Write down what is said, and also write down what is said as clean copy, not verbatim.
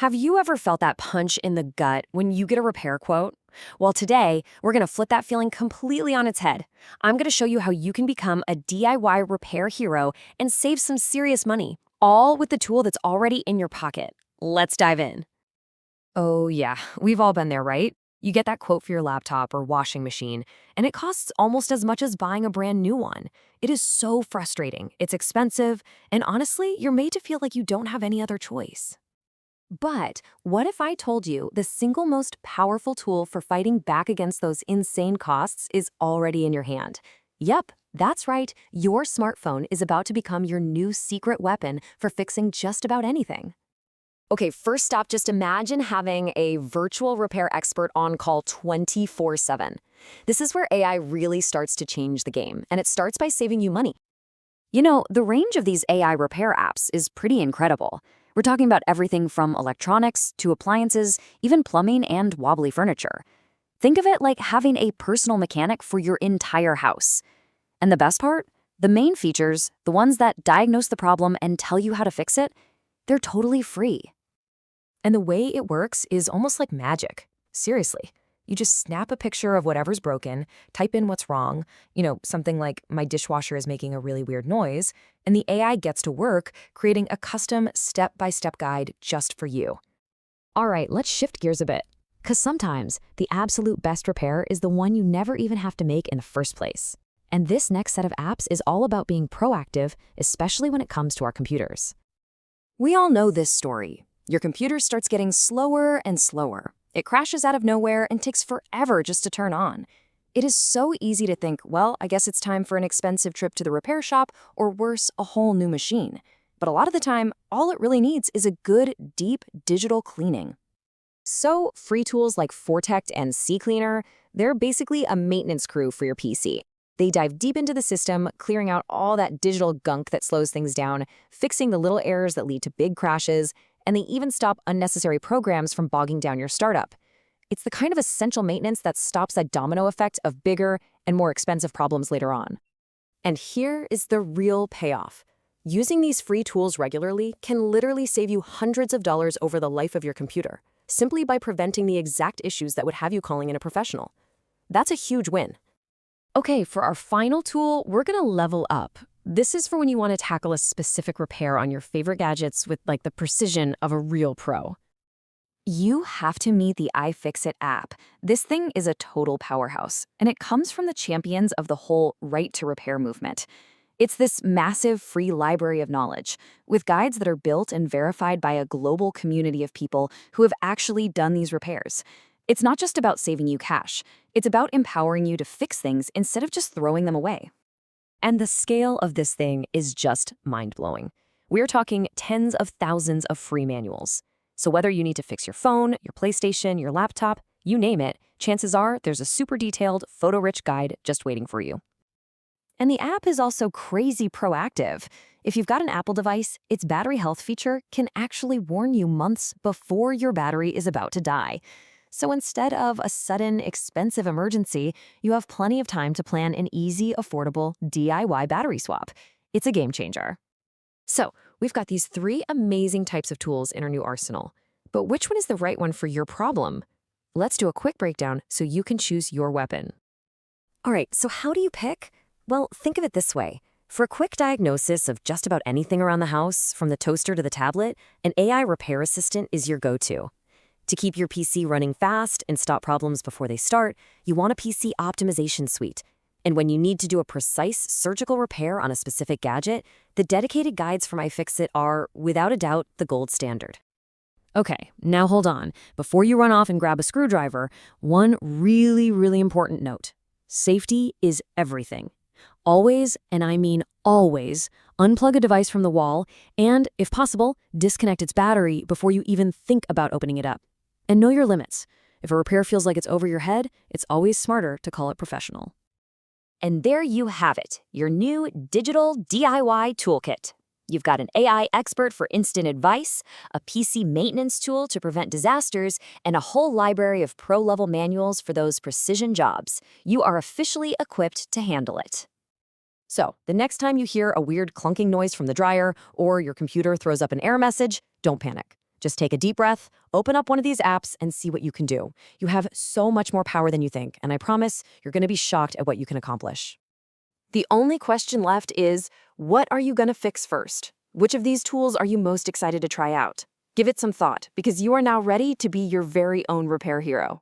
Have you ever felt that punch in the gut when you get a repair quote? Well, today, we're going to flip that feeling completely on its head. I'm going to show you how you can become a DIY repair hero and save some serious money, all with the tool that's already in your pocket. Let's dive in. Oh, yeah, we've all been there, right? You get that quote for your laptop or washing machine, and it costs almost as much as buying a brand new one. It is so frustrating, it's expensive, and honestly, you're made to feel like you don't have any other choice. But what if I told you the single most powerful tool for fighting back against those insane costs is already in your hand? Yep, that's right. Your smartphone is about to become your new secret weapon for fixing just about anything. Okay, first stop, just imagine having a virtual repair expert on call 24/7. This is where AI really starts to change the game, and it starts by saving you money. You know, the range of these AI repair apps is pretty incredible. We're talking about everything from electronics to appliances, even plumbing and wobbly furniture. Think of it like having a personal mechanic for your entire house. And the best part? The main features, the ones that diagnose the problem and tell you how to fix it, they're totally free. And the way it works is almost like magic. Seriously. You just snap a picture of whatever's broken, type in what's wrong, something like my dishwasher is making a really weird noise, and the AI gets to work creating a custom step-by-step guide just for you. All right, let's shift gears a bit. Because sometimes the absolute best repair is the one you never even have to make in the first place. And this next set of apps is all about being proactive, especially when it comes to our computers. We all know this story. Your computer starts getting slower and slower. It crashes out of nowhere and takes forever just to turn on. It is so easy to think, well, I guess it's time for an expensive trip to the repair shop, or worse, a whole new machine. But a lot of the time, all it really needs is a good, deep digital cleaning. So, free tools like Fortect and CCleaner, they're basically a maintenance crew for your PC. They dive deep into the system, clearing out all that digital gunk that slows things down, fixing the little errors that lead to big crashes, and they even stop unnecessary programs from bogging down your startup. It's the kind of essential maintenance that stops that domino effect of bigger and more expensive problems later on. And here is the real payoff. Using these free tools regularly can literally save you hundreds of dollars over the life of your computer, simply by preventing the exact issues that would have you calling in a professional. That's a huge win. Okay, for our final tool, we're gonna level up. This is for when you want to tackle a specific repair on your favorite gadgets with the precision of a real pro. You have to meet the iFixit app. This thing is a total powerhouse, and it comes from the champions of the whole right to repair movement. It's this massive free library of knowledge, with guides that are built and verified by a global community of people who have actually done these repairs. It's not just about saving you cash, it's about empowering you to fix things instead of just throwing them away. And the scale of this thing is just mind-blowing. We're talking tens of thousands of free manuals. So whether you need to fix your phone, your PlayStation, your laptop, you name it, chances are there's a super detailed, photo-rich guide just waiting for you. And the app is also crazy proactive. If you've got an Apple device, its battery health feature can actually warn you months before your battery is about to die. So instead of a sudden, expensive emergency, you have plenty of time to plan an easy, affordable DIY battery swap. It's a game changer. So we've got these three amazing types of tools in our new arsenal. But which one is the right one for your problem? Let's do a quick breakdown so you can choose your weapon. All right, so how do you pick? Well, think of it this way. For a quick diagnosis of just about anything around the house, from the toaster to the tablet, an AI repair assistant is your go-to. To keep your PC running fast and stop problems before they start, you want a PC optimization suite. And when you need to do a precise surgical repair on a specific gadget, the dedicated guides from iFixit are, without a doubt, the gold standard. Okay, now hold on. Before you run off and grab a screwdriver, one really important note. Safety is everything. Always, and I mean always, unplug a device from the wall and, if possible, disconnect its battery before you even think about opening it up. And know your limits. If a repair feels like it's over your head, it's always smarter to call it professional. And there you have it, your new digital DIY toolkit. You've got an AI expert for instant advice, a PC maintenance tool to prevent disasters, and a whole library of pro-level manuals for those precision jobs. You are officially equipped to handle it. So, the next time you hear a weird clunking noise from the dryer or your computer throws up an error message, don't panic. Just take a deep breath, open up one of these apps, and see what you can do. You have so much more power than you think, and I promise you're going to be shocked at what you can accomplish. The only question left is, what are you going to fix first? Which of these tools are you most excited to try out? Give it some thought, because you are now ready to be your very own repair hero.